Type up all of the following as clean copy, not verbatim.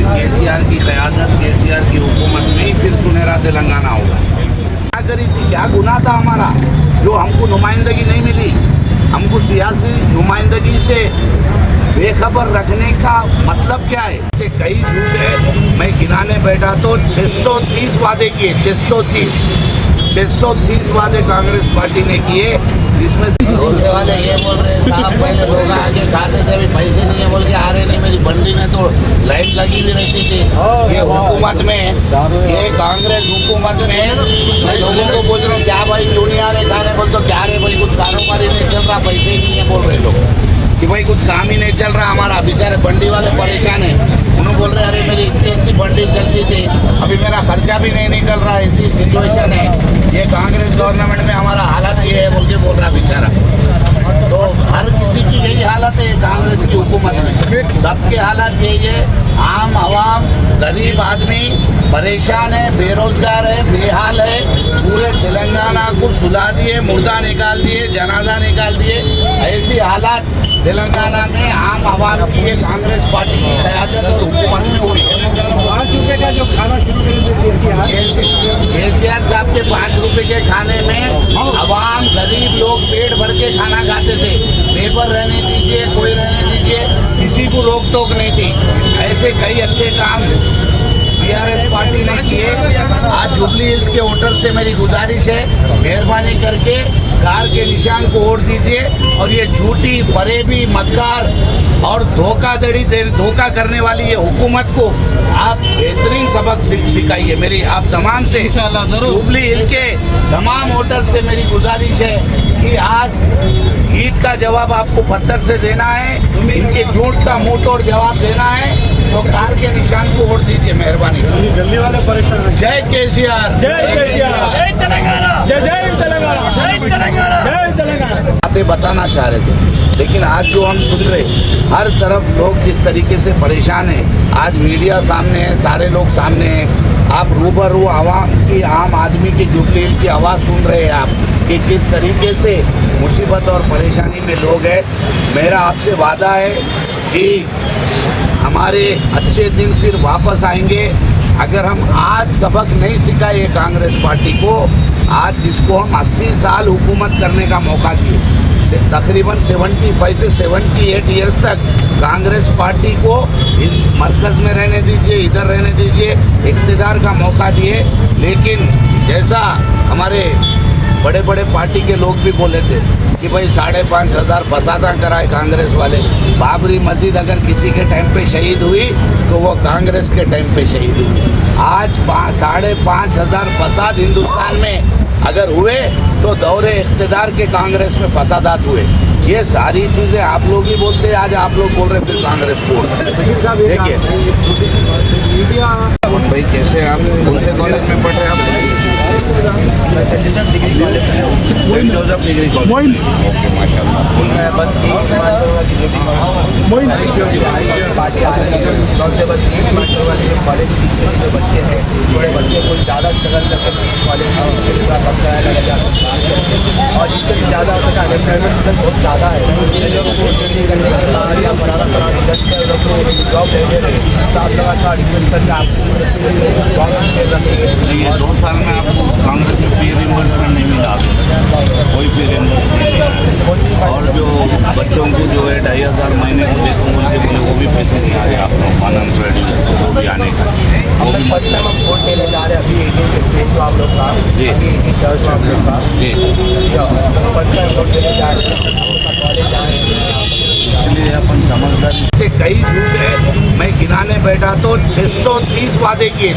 फिर केसीआर की क़यादत, केसीआर की हुकूमत में ही फिर सुनहरा तेलंगाना होगा। क्या करी थी, क्या गुनाह था हमारा जो हमको नुमाइंदगी नहीं मिली? हमको सियासी नुमाइंदगी से बेखबर रखने का मतलब क्या है? से कई झूठ है। मैं गिनाने बैठा तो 630 वादे किए, 630 वादे कांग्रेस पार्टी ने किए, जिसमें से वाले ये बोल रहे हैं साहब पहले लोग आके खाते थे, अभी पैसे नहीं है बोल के आ रहे नहीं। मेरी बंडी में तो लाइट लगी भी रहती थी। ये हुकूमत में, ये कांग्रेस हुकूमत में मैं लोगों को पूछ रहा हूँ क्या भाई क्यों नहीं आ रहे खाने? बोल तो क्या रहे भाई, कुछ कारोबार ही नहीं चल रहा, पैसे ही नहीं है बोल रहे लोग कि भाई कुछ काम ही नहीं चल रहा हमारा। बेचारे बंडी वाले परेशान है। उन्होंने बोल रहे अरे मेरी इतनी अच्छी बंडी चलती थी, अभी मेरा खर्चा भी नहीं निकल रहा, ऐसी सिचुएशन है। ये कांग्रेस गवर्नमेंट में हमारा हालत ये है बोल के बोल रहा बेचारा। तो हर किसी की यही हालत है कांग्रेस की हुकूमत में, सबके हालत यही है। आम आवाम गरीब आदमी परेशान है, बेरोजगार है, बेहाल है। पूरे तेलंगाना को सुला दिए, मुर्दा निकाल दिए, जनाजा निकाल दिए। ऐसी हालात तेलंगाना में आम आवाम की ये कांग्रेस पार्टी की क़यादत और हुकूमत में हुई है। 5 रुपये का जो खाना शुरू करेंगे केसीआर साहब के 5 रुपए के खाने में आवाम गरीब लोग पेट भर के खाना खाते थे। पेपर रहने दीजिए, कोई रहने दीजिए, किसी को रोक टोक नहीं थी। ऐसे कई अच्छे काम बीआरएस पार्टी ने किए। आज जुबली हिल्स के होटल से मेरी गुजारिश है, मेहरबानी करके कार के निशान को वोट दीजिए और ये झूठी फरेबी मक्कार और धोखा करने वाली ये हुकूमत को आप बेहतरीन सबक सिखाइए। मेरी आप तमाम से जुबली हिल के तमाम वोटर से मेरी गुजारिश है कि आज ईद का जवाब आपको पत्थर से देना है, इनके झूठ का मुंह तोड़ जवाब देना है, तो कार के निशान को वोट दीजिए मेहरबानी। जल्दी वाले परेशान हैं। जय केसीआर, जय केसीआर, जय तेलंगाना, जय जय तेलंगाना, जय तेलंगाना, जय तेलंगाना। बातें बताना चाह रहे थे, लेकिन आज जो हम सुन रहे हर तरफ लोग जिस तरीके से परेशान हैं, आज मीडिया सामने है, सारे लोग सामने हैं, आप रूबरू आवाम की, आम आदमी की जुबली की आवाज़ सुन रहे हैं आप कि किस तरीके से मुसीबत और परेशानी में लोग हैं। मेरा आपसे वादा है कि हमारे अच्छे दिन फिर वापस आएंगे। अगर हम आज सबक नहीं सिखाए कांग्रेस पार्टी को, आज जिसको हम 80 साल हुकूमत करने का मौका दिए, तकरीबन 75 से 78 ईयर्स तक कांग्रेस पार्टी को इस मरकज़ में रहने दीजिए, इधर रहने दीजिए, इक़्तिदार का मौका दिए। लेकिन जैसा हमारे बड़े बड़े पार्टी के लोग भी बोले थे कि भाई 5,500 फसादा कराए कांग्रेस वाले। बाबरी मस्जिद अगर किसी के टाइम पे शहीद हुई तो वो कांग्रेस के टाइम पे शहीद हुई। आज 5,500 फसाद हिंदुस्तान में अगर हुए तो दौरे इक़्तिदार के कांग्रेस में फसादात हुए। ये सारी चीज़ें आप लोग ही बोलते हैं, आज आप लोग बोल रहे फिर कांग्रेस को। देखिए भाई कैसे आप कौन से कॉलेज में पढ़ रहे हैं आप? Saint Joseph degree college. Okay माशाल्लाह। बच्चे हैं, बच्चे को ज़्यादा स्ट्रगल करके कॉलेज और जिससे ज़्यादा अनएम्प्लॉयमेंट बहुत ज़्यादा है। जॉब ये 2 साल में आपको कांग्रेस में फी रिम्बर्समेंट नहीं मिला, कोई फी रिम्बर्समेंट नहीं। और जो बच्चों को जो है 2,500 महीने को देता हूँ बोले वो भी पैसे नहीं आ रहे आप लोग अनएम्प्लॉयड वो भी आने का, वो भी फर्स्ट टाइम हम वोट देने जा रहे हैं अभी 18 तो आप लोग का जी आप लोग का जी, फर्स्ट टाइम वोट देने जा रहे हैं, कॉलेज जा रहे हैं, इसलिए अपन समझदारी से कई झूठ है। मैं गिनाने बैठा तो 630 वादे किए,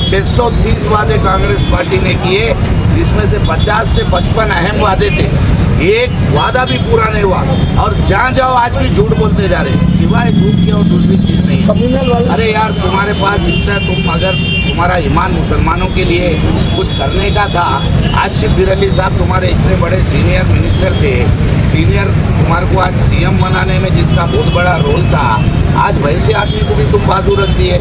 630 वादे कांग्रेस पार्टी ने किए, जिसमें से 50 से 55 अहम वादे थे। एक वादा भी पूरा नहीं हुआ और जहाँ जाओ आज भी झूठ बोलते जा रहे, सिवाय झूठ की और दूसरी चीज़ नहीं है। अरे यार तुम्हारे पास इतना, तुम अगर तुम्हारा ईमान मुसलमानों के लिए कुछ करने का था, आज शिब्बिर अली साहब तुम्हारे इतने बड़े सीनियर मिनिस्टर थे, सीनियर तुम्हारे को आज सीएम बनाने में जिसका बहुत बड़ा रोल था, आज वैसे आदमी को भी तुम बाजू रख दिए।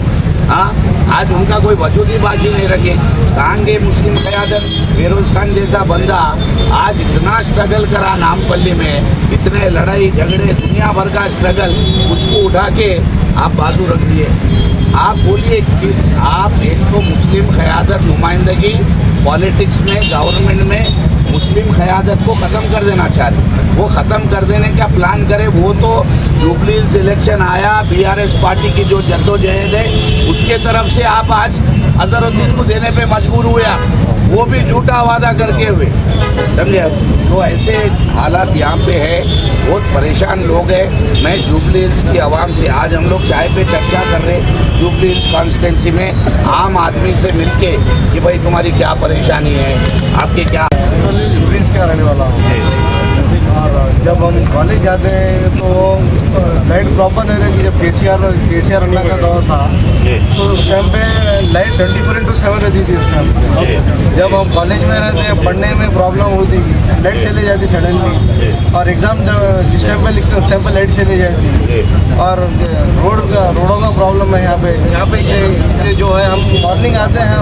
हाँ, आज उनका कोई वजूद ही बाकी नहीं रखे। कहांगे मुस्लिम क़यादत, फिरोज खान जैसा बंदा आज इतना स्ट्रगल करा नामपल्ली में, इतने लड़ाई झगड़े दुनिया भर का स्ट्रगल, उसको उठा के आप बाजू रख दिए। आप बोलिए कि आप एक तो मुस्लिम क़यादत नुमाइंदगी पॉलिटिक्स में, गवर्नमेंट में मुस्लिम क़यादत को ख़त्म कर देना चाह रहे, वो ख़त्म कर देने का प्लान करे। वो तो जुबली इलेक्शन आया, बीआरएस पार्टी की जो जद्दोजहद है उसके तरफ से आप आज अजहरुद्दीन को देने पे मजबूर हुए आप, वो भी झूठा वादा करके हुए, समझे। तो ऐसे हालात यहाँ पे है, बहुत परेशान लोग हैं। मैं जुबली हिल्स की आवाम से आज हम लोग चाय पे चर्चा कर रहे, जुबली हिल्स कॉन्स्टिट्यूंसी में आम आदमी से मिलके कि भाई तुम्हारी क्या परेशानी है, आपके क्या। जुबली हिल्स का रहने वाला हूँ और जब हम कॉलेज जाते हैं तो लाइट प्रॉपर नहीं रहती। जब केसीआर अन्ना का दौर था तो उस टाइम पे लाइट 24/7 रहती थी उस टाइम पे। जब हम कॉलेज में रहते पढ़ने में प्रॉब्लम होती, लाइट चली जाती सडनली, और एग्ज़ाम जिस टाइम पे लिखते उस टाइम पे लाइट चली जाती। और रोडों का प्रॉब्लम है यहाँ पे ये जो है, हम मॉर्निंग आते हैं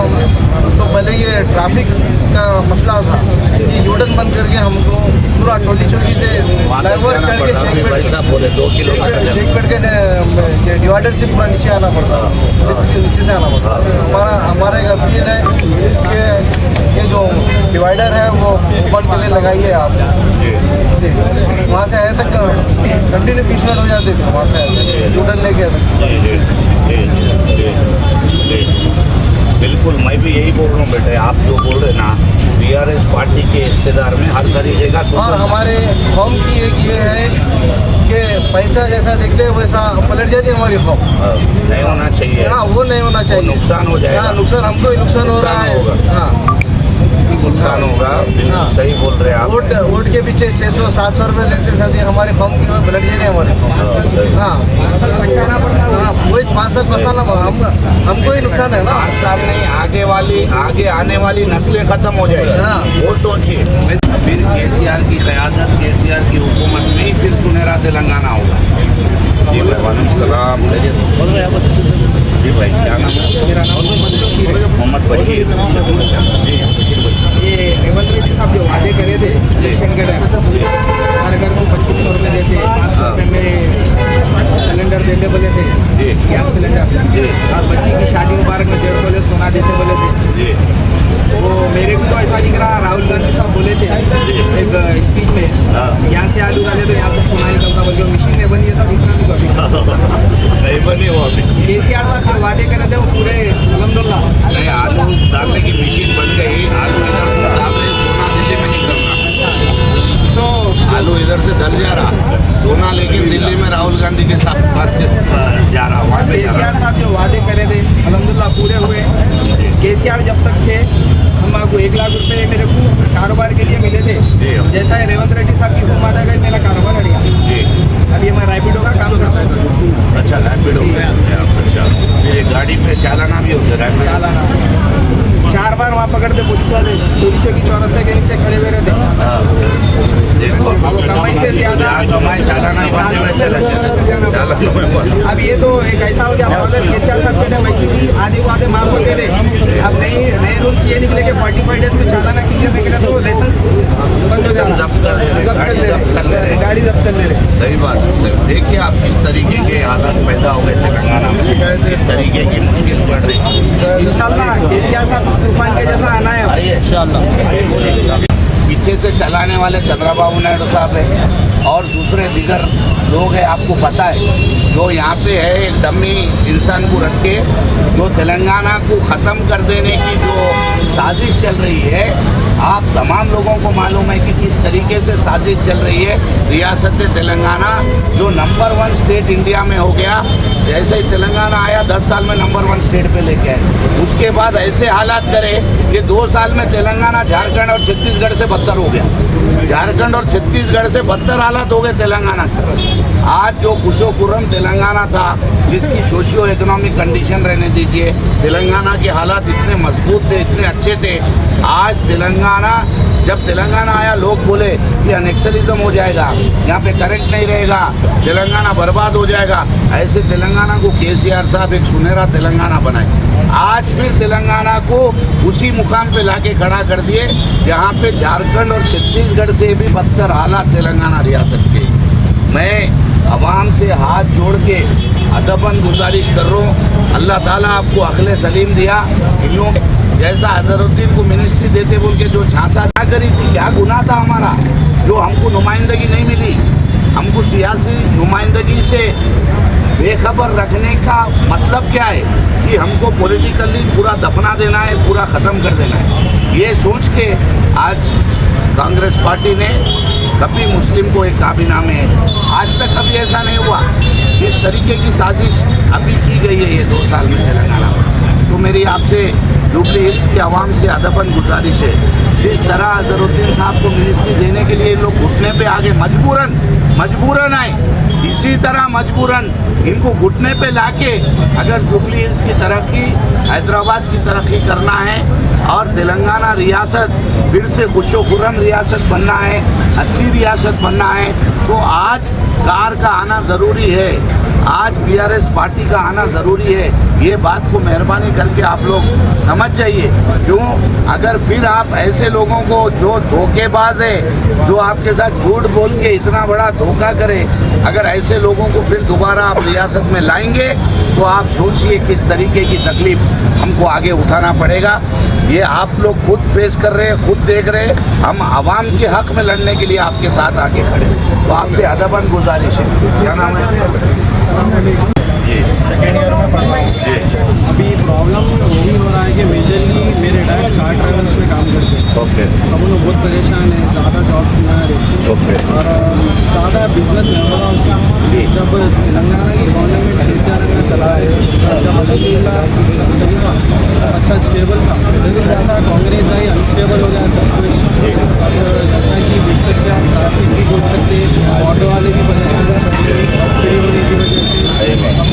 तो पहले ये ट्रैफिक का मसला था कि यूटर्न बंद करके हमको पूरा टोली चौकी से फ्लाईओवर चढ़ के शेखपेट के डिवाइडर से पूरा नीचे आना पड़ता, नीचे से आना पड़ता। हमारा एक अपील है कि ये जो डिवाइडर है वो ऊपर के लिए लगाइए आप। वहाँ से आए तक कंटिन्यू 20 मिनट हो जाते थे, वहाँ से आए यूटर्न लेके बिल्कुल, मैं भी यही बोल रहा हूँ बेटे, आप जो बोल रहे ना बीआरएस पार्टी के इख्तियार में हर तरीके का। और हमारे कौम की एक ये है कि पैसा जैसा देखते हैं वैसा पलट जाती है हमारी कौम। नहीं होना चाहिए। हाँ, वो नहीं होना चाहिए, नुकसान हो जाएगा। हाँ, नुकसान हमको ही नुकसान हो रहा है। हाँ, नुकसान होगा। हाँ, सही बोल रहे हैं आप। वोट के पीछे 600-700 रुपये लेते साथ हमारे फॉर्म की ब्लड दे रहे हैं हमारे फॉर्म। हाँ, बचाना पड़ता है। हाँ, वही 5 साल बचाना हमको ही नुकसान है ना। 5 साल नहीं, आगे आने वाली नस्लें खत्म हो जाएगी। हाँ, वो सोचिए। फिर केसीआर की क़यादत, केसीआर की हुकूमत में ही फिर सुनहरा तेलंगाना होगा। जी भाई, वालेकुम सलाम। जी भाई, क्या नाम है? मेरा नाम मोहम्मद बशीर। जी ये रेवंत रेड्डी साहब जो वादे करे थे इलेक्शन के टाइम, हर घर को 2500 रुपये देते, 500 रुपये में सिलेंडर देते बोले थे, गैस सिलेंडर, और बच्ची की शादी मुबारक में 1.5 तोले सोना देते बोले थे। वो मेरे को तो ऐसा दिख रहा, राहुल गांधी साहब बोले थे एक स्पीच में, यहाँ से आलू डाले तो यहाँ से सोना निकलता बोल के, मशीन नहीं बनी है सब इतना नहीं बनी वो अभी। केसीआर साहब जो वादे करे थे वो पूरे अलहमदुल्ला। नहीं, आलू डालने की मशीन बन गई, आलू इधर डाल रहे, सोना दिल्ली में निकल रहा। तो आलू इधर से दल जा रहा, सोना लेकिन दिल्ली में राहुल गांधी के साथ पास के जा रहा, वहाँ पे जा रहा। केसीआर साहब जो वादे करे थे अलहमदुल्ला पूरे हुए। केसीआर जब तक थे हमको 1 लाख रुपए मेरे को कारोबार के लिए मिले थे। जैसा है रेवंत रेड्डी साहब की हुकूमत आ गई, मेरा कारोबार हट गया। अभी मैं रैपिडो का काम करता हूँ। अच्छा, रैपिडो में अच्छा, ये गाड़ी पे चालाना भी होता है रैपिडो? चालाना 4 बार वहाँ पकड़ते पुलिस वाले, टोली चौकी चौरस्ते के नीचे खड़े हुए रहते। देखो, अब कमाई से ज़्यादा कमाई चालाना बंद हुआ, चला। अब ये तो एक ऐसा हो गया, केसीआर साहब के टाइम वैसे भी आधे को आधे माफ होते थे। अब नए रूल्स ये निकले कि 45 डेज में चालाना क्लियर नहीं करा तो लाइसेंस बंद हो जाएगा, जब्त कर दे रहे, गाड़ी जब्त कर ले रहे। सही बात है। देखिए आप किस तरीके के हालात पैदा हो गए तेलंगाना में, किस तरीके की मुश्किल पड़ रही है। इंशाल्लाह केसीआर साहब तूफान के जैसा आना है। आइए इंशाल्लाह। पीछे से चलाने वाले चंद्रबाबू नायडू साहब है और दूसरे दिगर लोग हैं, आपको पता है, जो यहाँ पे है एक डमी इंसान को रख के जो तेलंगाना को ख़त्म कर देने की जो साजिश चल रही है। आप तमाम लोगों को मालूम है कि किस तरीके से साजिश चल रही है। रियासत तेलंगाना जो नंबर 1 स्टेट इंडिया में हो गया, जैसे ही तेलंगाना आया 10 साल में नंबर 1 स्टेट पे लेके आए। उसके बाद ऐसे हालात करे कि 2 साल में तेलंगाना झारखंड और छत्तीसगढ़ से बदतर हो गया। झारखंड और छत्तीसगढ़ से बदतर हालात हो गए तेलंगाना के। आज जो खुशो खुर्रम तेलंगाना था, जिसकी सोशियो इकोनॉमिक कंडीशन रहने दीजिए, तेलंगाना के हालात इतने मजबूत थे, इतने अच्छे थे। आज जब तेलंगाना आया लोग बोले कि अनेक्सलिज्म हो जाएगा, यहाँ पे करंट नहीं रहेगा, तेलंगाना बर्बाद हो जाएगा। ऐसे तेलंगाना को केसीआर साहब एक सुनहरा तेलंगाना बनाए। आज फिर तेलंगाना को उसी मुकाम पे लाके खड़ा कर दिए जहाँ पे झारखंड और छत्तीसगढ़ से भी बदतर हालात तेलंगाना रियासत के। मैं आवाम से हाथ जोड़ के अदबन गुजारिश कर रहा हूँ, अल्लाह ताला आपको अक्ल सलीम दिया। इन लोग जैसा अजहरुद्दीन को मिनिस्ट्री देते बोल के जो झांसा क्या करी थी, क्या गुनाह था हमारा जो हमको नुमाइंदगी नहीं मिली। हमको सियासी नुमाइंदगी से बेखबर रखने का मतलब क्या है कि हमको पॉलिटिकली पूरा दफना देना है, पूरा ख़त्म कर देना है। ये सोच के आज कांग्रेस पार्टी ने कभी मुस्लिम को एक काबीना में, आज तक कभी ऐसा नहीं हुआ। इस तरीके की साजिश अभी की गई है ये 2 साल में तेलंगाना में। तो मेरी आपसे जुबली हिल्स की आवाम से अदबन गुजारिश है, जिस तरह अजहरुद्दीन साहब को मिनिस्ट्री देने के लिए इन लोग घुटने पे आगे मजबूरन आए, इसी तरह मजबूरन इनको घुटने पे लाके अगर जुबली हिल्स की तरक्की, हैदराबाद की तरक्की करना है और तेलंगाना रियासत फिर से खुशो खुर्रम रियासत बनना है, अच्छी रियासत बनना है, तो आज कार का आना ज़रूरी है, आज बीआरएस पार्टी का आना ज़रूरी है। ये बात को मेहरबानी करके आप लोग समझ जाइए। क्यों? अगर फिर आप ऐसे लोगों को जो धोखेबाज है, जो आपके साथ झूठ बोल के इतना बड़ा धोखा करे, अगर ऐसे लोगों को फिर दोबारा आप रियासत में लाएंगे तो आप सोचिए किस तरीके की तकलीफ हमको आगे उठाना पड़ेगा। ये आप लोग खुद फेस कर रहे हैं, खुद देख रहे हैं। हम आवाम के हक में लड़ने के लिए आपके साथ आगे खड़े, तो आपसे अदबन गुजारिश है। क्या नाम है? जी सेकेंड ईयर में पढ़ रहा हूँ। अभी प्रॉब्लम यही हो रहा है कि मेजरली मेरे डैड कार ट्रैवल्स में काम करते हैं। ओके हम लोग बहुत परेशान हैं, ज़्यादा जॉब्स नहीं आ रही ओके और ज़्यादा बिजनेस नहीं हो रहा उसका। जब तेलंगाना की गवर्नमेंट केसीआर ने चला है, जब अलहमदिल्ला सही था, अच्छा स्टेबल था, लेकिन जैसा कांग्रेस आई अनस्टेबल हो गया सब कुछ। अब जैसा कि देख सकते हैं, ट्रैफिक भी बोल सकते हैं, ऑटो वाले भी परेशान हैं फ्री होने की वजह से। अब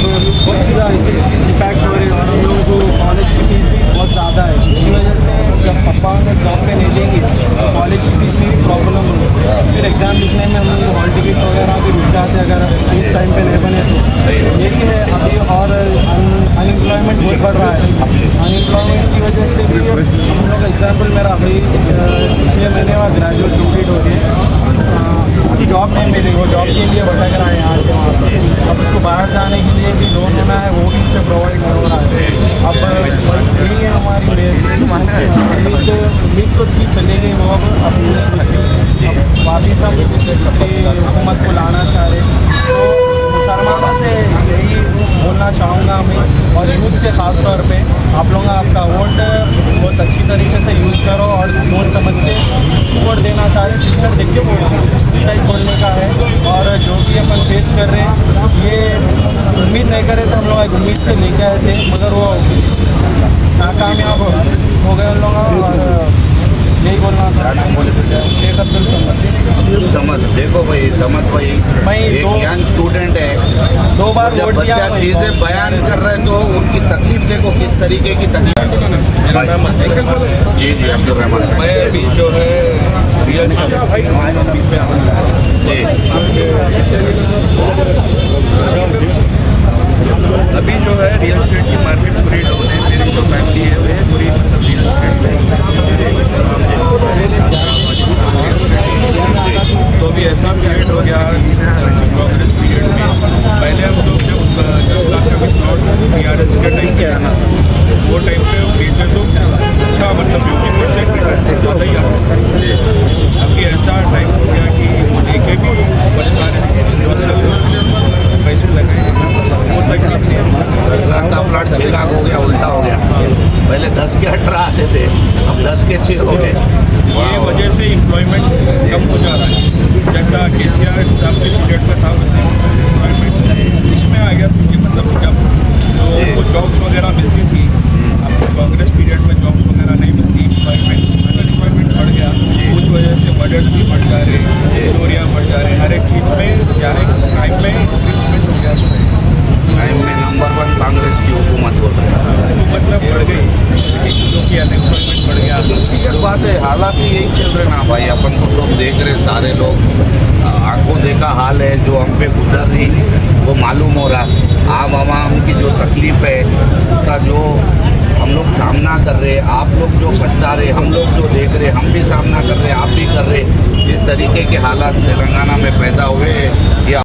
बहुत सीधा ऐसे इम्पैक्ट हो रहे हैं और हम लोगों को कॉलेज की फीस भी बहुत ज़्यादा है, इसकी वजह से जब पापा ने जॉब पे नहीं देंगे तो कॉलेज की फीस में भी प्रॉब्लम होगी। फिर एग्ज़ाम लिखने में हम लोग को हॉल टिकट्स वगैरह भी रुक जाते हैं अगर इस टाइम पे नहीं बने तो। यही है अभी। और अनएम्प्लॉयमेंट बहुत बढ़ रहा है। अनएम्प्लॉयमेंट की वजह से भी हम लोग एग्जाम्पल मेरा अभी 6 महीने बाद ग्रेजुएट कम्प्लीट हो गए, उसकी जॉब नहीं मिली, वो जॉब के लिए भटक रहा है यहाँ से वहाँ पर। अब उसको बाहर जाने के लिए भी लोन होना है, वो भी उसे प्रोवाइड नहीं हो रहा है। अब यही है हमारी उम्मीद तो थी चले गई वो, अब वापिस हम हुकूमत को लाना चाह रहे। तो मुसलमानों से यही बोलना चाहूँगा मैं, और यूथ से ख़ास तौर पे आप लोग आपका वोट बहुत अच्छी तरीके से यूज़ करो और सोच समझ के इसको वोट देना चाह रहे, फ्यूचर देख के वोट इतना ही बोलने का है। और जो भी अपन फेस कर रहे हैं, ये उम्मीद नहीं करे तो हम लोग एक उम्मीद से लेके आए थे, मगर वो नाकामयाब हो गए उन लोगों। और यही बोलना था। शेख अब्दुल समझ देखो भाई, समझ भाई एक यंग स्टूडेंट है, 2 बार जब वोट दिया बच्चा चीज़ें बयान कर रहे हैं तो उनकी तकलीफ देखो किस तरीके की तकलीफ। जी जी अब्दुल रहमान। मैं अभी जो है रियल अभी जो है रियल एस्टेट की मार्केट पूरी डाउन है। मेरी जो फैमिली है वो पूरी रियल एस्टेट तो अभी ऐसा पीरियड हो गया कांग्रेस पीरियड में। पहले हम लोग जब 10 लाख का भी प्लॉट बीआरएस का टाइम किया ना, वो टाइम पे बेचे तो अच्छा मतलब 50% रिटर्न ज़्यादा ही आता। अभी ऐसा टाइम हो गया कि एक भी बचता नहीं, पैसे लगाए वो तक 10 लाख का प्लॉट 6 लाख हो गया, उल्टा हो गया। पहले 10 के 18 आते थे, अब 10 के 6 हो गए। ये वजह से एम्प्लॉयमेंट कम हो जा रहा है। जैसा केसीआर साहब के पीरियड में था वैसे एम्प्लॉयमेंट इसमें आ गया, क्योंकि मतलब जब तो जॉब्स वगैरह मिलती थी, अब कांग्रेस पीरियड में जॉब्स वगैरह नहीं मिलती, एम्प्लॉयमेंट बढ़ गया। कुछ वजह से बजट भी बढ़ जा रहे, चोरियाँ बढ़ जा रहे, हर एक चीज़ में क्या है क्राइम में इंक्रीमेंट हो गया। टाइम में नंबर 1 कांग्रेस की हुकूमत हो रही है, तो मतलब बढ़ गई क्योंकि अनएम्प्लॉयमेंट बढ़ गया। हकीकत बात है, हालात ही यही चल रहे ना भाई। अपन तो सब देख रहे, सारे लोग आंखों देखा हाल है जो हम पे गुजर रही वो मालूम हो रहा। आम आवाम की जो तकलीफ़ है उसका जो हम लोग सामना कर रहे, आप लोग जो पछता रहे, हम लोग जो देख रहे, हम भी सामना कर रहे, आप भी कर रहे। जिस तरीके के हालात तेलंगाना में पैदा हुए ये